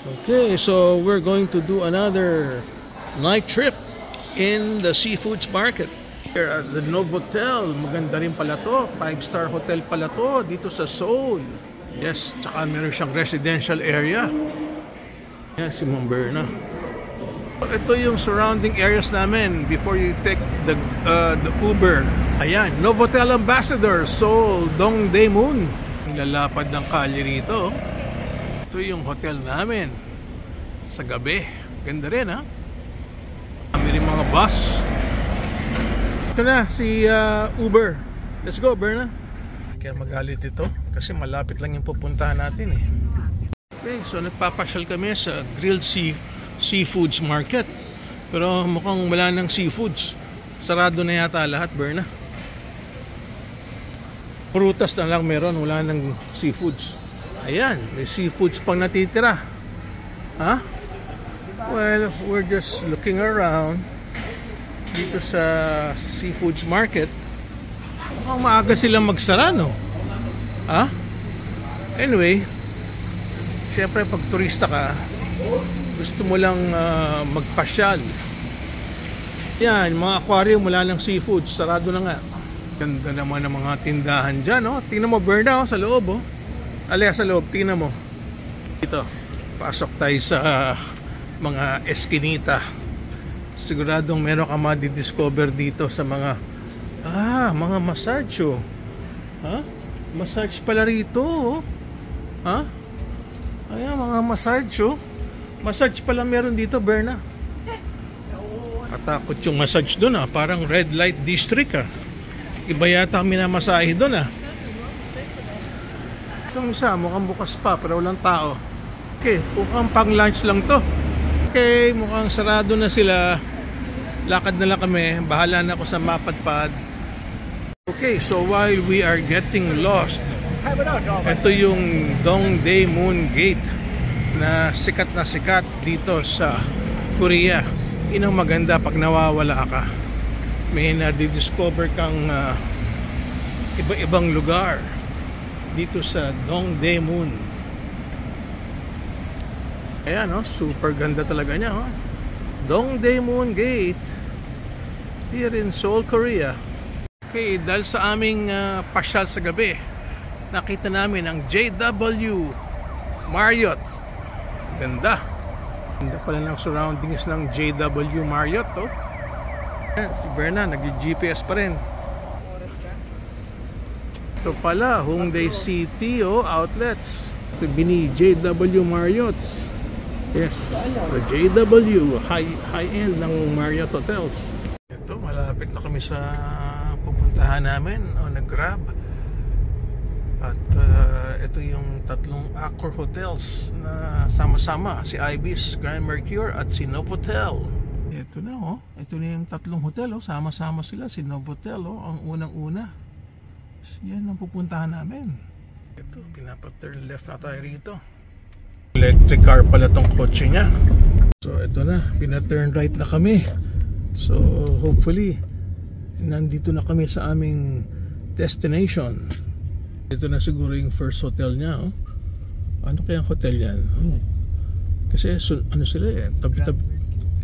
Okay, so we're going to do another night trip in the Seafoods Market. Here at the Novotel, maganda rin pala to. 5-star hotel pala to dito sa Seoul. Yes, tsaka meron siyang residential area. Yes, si Ma'am Berna. Ito yung surrounding areas namin before you take the Uber. Ayan, Novotel Ambassador, Seoul, Dongdaemun. Ang lalapad ng kalye rito. Ito yung hotel namin sa gabi. Ganda rin, ha? Kami rin mga bus. Ito na si Uber. Let's go, Berna. Kaya magalit ito kasi malapit lang yung pupuntahan natin eh. Okay, so nagpapasyal kami sa Grilled Seafoods Market. Pero mukhang wala ng seafoods. Sarado na yata lahat, Berna. Prutas na lang meron, wala ng seafoods. Ayan, may seafoods pang natitira. Ha? Well, we're just looking around dito sa Seafoods Market. Mukhang maaga silang magsara, no? Ha? Anyway, syempre pag turista ka, gusto mo lang magpasyal. Yan, mga aquarium, wala ng seafoods. Sarado na nga. Ganda naman ng mga tindahan dyan, no? Tingnan mo, Berna, sa loob, oh. Alea sa loob, tingnan mo. Dito, pasok tayo sa mga eskinita. Siguradong meron ka madidiscover dito sa mga mga massage, oh. Ha? Massage pala rito, oh. Ha? Ayan, mga massage, oh. Massage pala meron dito, Berna. Katakot yung massage doon, ah. Parang red light district, ah. Iba yata minamasahe doon, ah. Itong isa, mukhang bukas pa pero walang tao. Okay, mukhang pang lunch lang to. Okay, mukhang sarado na sila. Lakad na lang kami. Bahala na ako sa mapadpad. Okay, so while we are getting lost, ito yung Dongdaemun Gate na sikat dito sa Korea. Yun ang maganda pag nawawala ka. May nadidiscover kang iba-ibang lugar dito sa Dongdaemun. Ayan, oh, super ganda talaga niya, oh. Dongdaemun Gate here in Seoul, Korea. Okay, dahil sa aming pasyal sa gabi, nakita namin ang JW Marriott. Ganda. Ganda pala ng surroundings ng JW Marriott, oh. Ayan, si Berna, nag-GPS pa rin. Ito pala, Hongdae City, oh, outlets. Ito bini JW Marriott's. Yes, the JW, high-end ng Marriott Hotels. Ito, malapit na kami sa pupuntahan namin, nag-grab. At ito yung tatlong Accor Hotels na sama-sama, si Ibis, Grand Mercure at si Novotel. Ito na, oh. Ito na yung tatlong hotel, oh. Sama-sama sila, si Novotel, oh, ang unang-una. Yan ang pupuntahan namin. Ito, pinapaturn left na tayo rito. Electric car pala tong kotse niya. So ito na, pinaturn right na kami. So hopefully nandito na kami sa aming destination. Ito na siguro yung first hotel niya, oh. Ano kayang hotel yan? Kasi ano sila eh, tabi-tabi.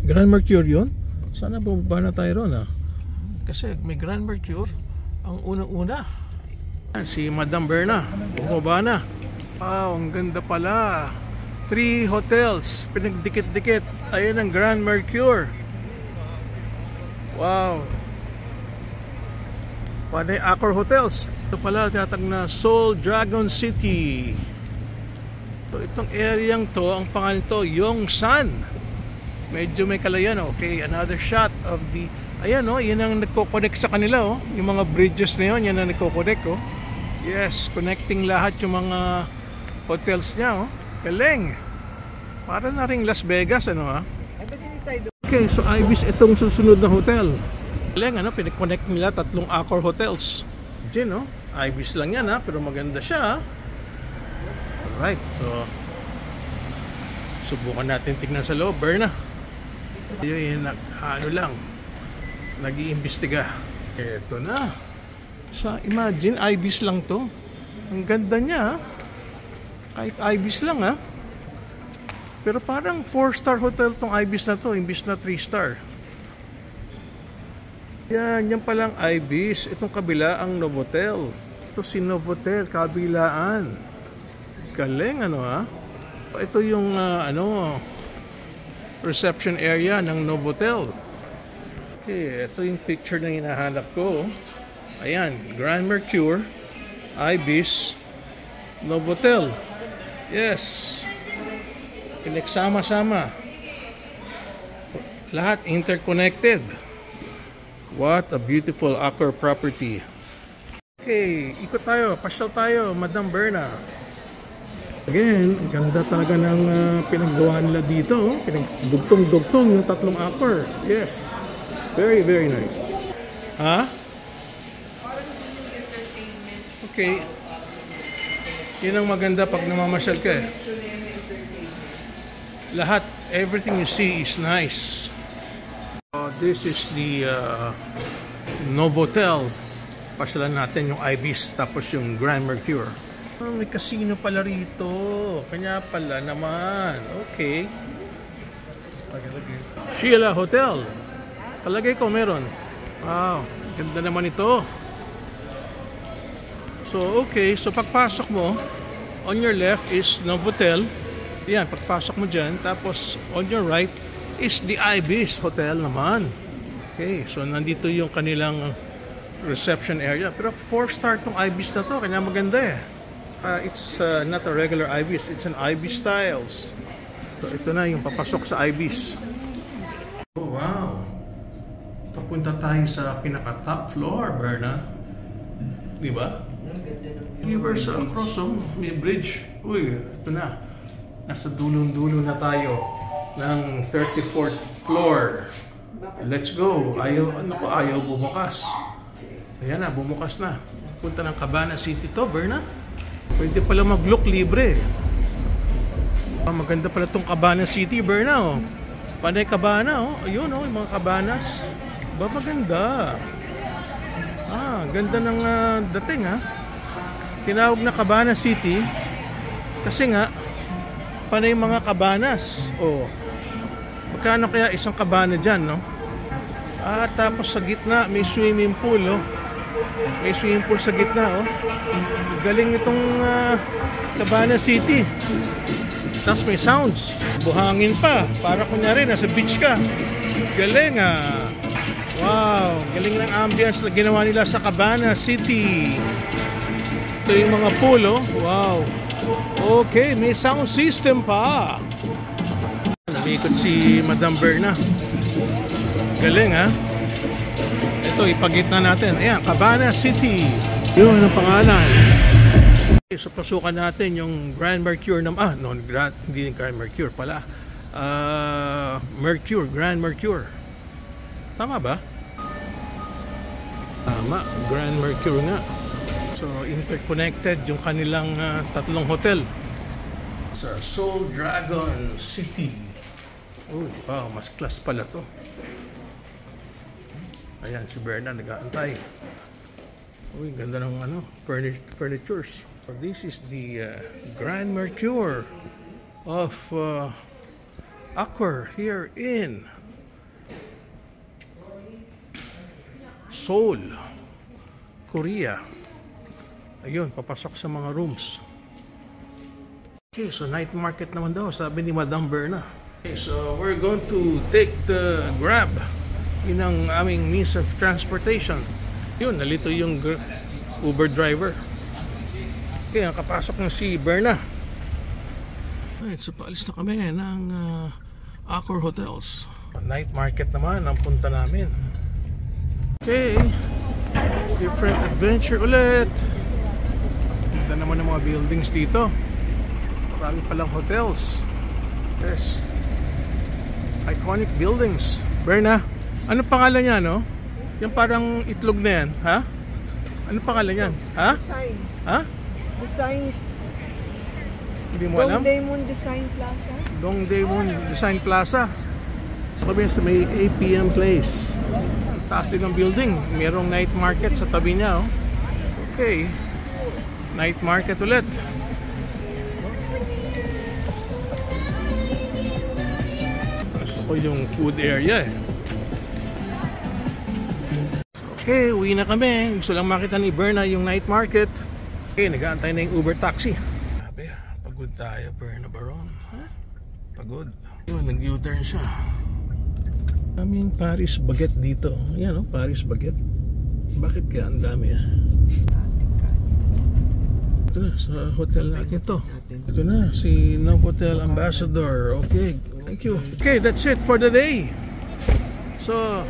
Grand Mercure yun? Sana bumaba na tayo ron, ah. Kasi may Grand Mercure ang unang-una. Si Madam Berna, bumaba na. Wow, ang ganda pala. 3 hotels, pinagdikit-dikit. Ayan ang Grand Mercure. Wow. Panay Accor Hotels. Ito pala tinatag na Seoul Dragon City. So, itong area to, ang pangalan to, Yongsan. Medyo may kalayan. Okay, another shot of the... Ayan, oh, yan ang nagko-connect sa kanila, oh. Yung mga bridges na yun, yan ang nagko-connect, oh. Yes, connecting lahat yung mga hotels niya, oh. Galing. Para na ring Las Vegas, ano, ha? Okay, so Ibis itong susunod na hotel. Galing, ano, pinag-connect nila tatlong Accor Hotels. Diyan, no? Ibis lang yan, ha? Pero maganda siya, ha? Alright, so subukan natin tignan sa loob, Berna. Yun, ano lang, nag-iimbestiga. Eto na. Sa imagine, Ibis lang to. Ang ganda niya, ha? Kahit Ibis lang, ha? Pero parang 4-star hotel tong Ibis na to, imbis na 3-star. Yan palang Ibis. Itong kabila ang Novotel. Ito si Novotel, kabilaan. Galing, ano ha? Ito yung reception area ng Novotel. Okay, ito yung picture na hinahanap ko. Ayan, Grand Mercure, Ibis, Novotel. Yes. Pinagsama-sama. Lahat interconnected. What a beautiful Accor property. Okay, ikot tayo, pasyal tayo, Madam Berna. Again, ang ganda talaga ng pinaggawa nila dito. Pinagdugtong-dugtong yung tatlong Accor. Yes. Very, very nice. Ha? Okay. Yun ang maganda pag namamasyal ka eh. Lahat, everything you see is nice. This is the Novotel. Pasyalan natin yung Ibis tapos yung Grand Mercure. May casino pala rito. Kanya pala naman. Okay. Sheila Hotel. Palagay ko meron. Wow, ganda naman ito. So okay, so pagpasok mo, on your left is Novotel. Yan, pagpasok mo dyan. Tapos on your right is the Ibis Hotel naman. Okay, so nandito yung kanilang reception area. Pero 4-star tong Ibis na to. Kanya maganda eh. It's not a regular Ibis. It's an Ibis Styles. So ito na yung papasok sa Ibis. Oh wow. Papunta tayo sa pinaka-top floor, Berna. Diba? Universal Crossing, may bridge. Uy, ito na. Nasa dulong-dulo na tayo ng 34th floor. Let's go. Ayaw bumukas. Ayan na, bumukas na. Punta ng Cabana City to, Berna. Pwede pala mag-look libre. Maganda pala tong Cabana City, Berna. Oh. Panay Cabana, oh. Ayun, oh, yung mga cabanas. Maganda. Ganda ng dating, ha. Tinawag na Cabana City kasi nga panay mga cabanas. Oh. Magkano kaya isang cabana dyan, no? Tapos sa gitna may swimming pool, oh. May swimming pool sa gitna, oh. Galing itong Cabana City. Tapos may sounds. Buhangin pa. Para kunyari nasa beach ka. Galing, Wow, galing ng ambience na ginawa nila sa Cabana City. Ito yung mga pool, oh. Wow. Okay, may sound system pa. Namikot si Madam Berna. Galing, ha? Ito, ipagitna natin. Ayan, Cabana City. Yun ang pangalan. Okay, so pasukan natin yung Grand Mercure naman. Hindi yung Grand Mercure pala. Grand Mercure. Tama ba? Tama, Grand Mercure nga. So, interconnected yung kanilang tatlong hotel. Sa Soul Dragon City. Oh, wow, mas class pala to. Ayan, si Berna nag-aantay. Uy, ganda ng furnitures. So, this is the Grand Mercure of Accor here in Seoul, Korea. Ayun, papasok sa mga rooms. Okay, so night market naman daw, sabi ni Madam Berna. Okay, so we're going to take the Grab. Yun ang aming means of transportation. Yun, nalito yung Uber driver. Okay, nakapasok na si Berna. Alright, so paalis na kami ng Accor Hotels. Night market naman ang punta namin. Okay, different adventure ulit. Ganda naman ng mga buildings dito. Marami palang hotels. Yes, iconic buildings. Berna, ano pangalan niya, no? Yung parang itlog na yan, ha? Ano pangalan yan? Ha? Design. Ha? Design. Hindi mo alam? Dongdaemun Design Plaza. Dongdaemun Design Plaza. Sabi sa may APM Place. Taas din ng building. Merong night market sa tabi niya, oh. Okay. Night market ulit. o yung food area eh. Okay, uwi na kami. Gusto lang makita ni Berna yung night market. Okay, nag-aantay na yung Uber taxi. Sabi, pagod tayo, Berna Baron. Huh? Pagod. Yun, nag-U-turn siya. Daming Paris baguette dito. Yan o, Paris baguette. Bakit kaya ang dami ah? Ito na, sa hotel natin to. Ito na, si Novotel Ambassador. Okay, thank you. Okay, that's it for the day. So,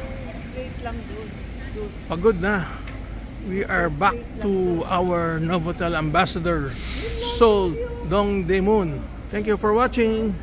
Straight lang doon. pagod na. We are back to our Novotel Ambassador, Seoul Dongdaemun. Thank you for watching.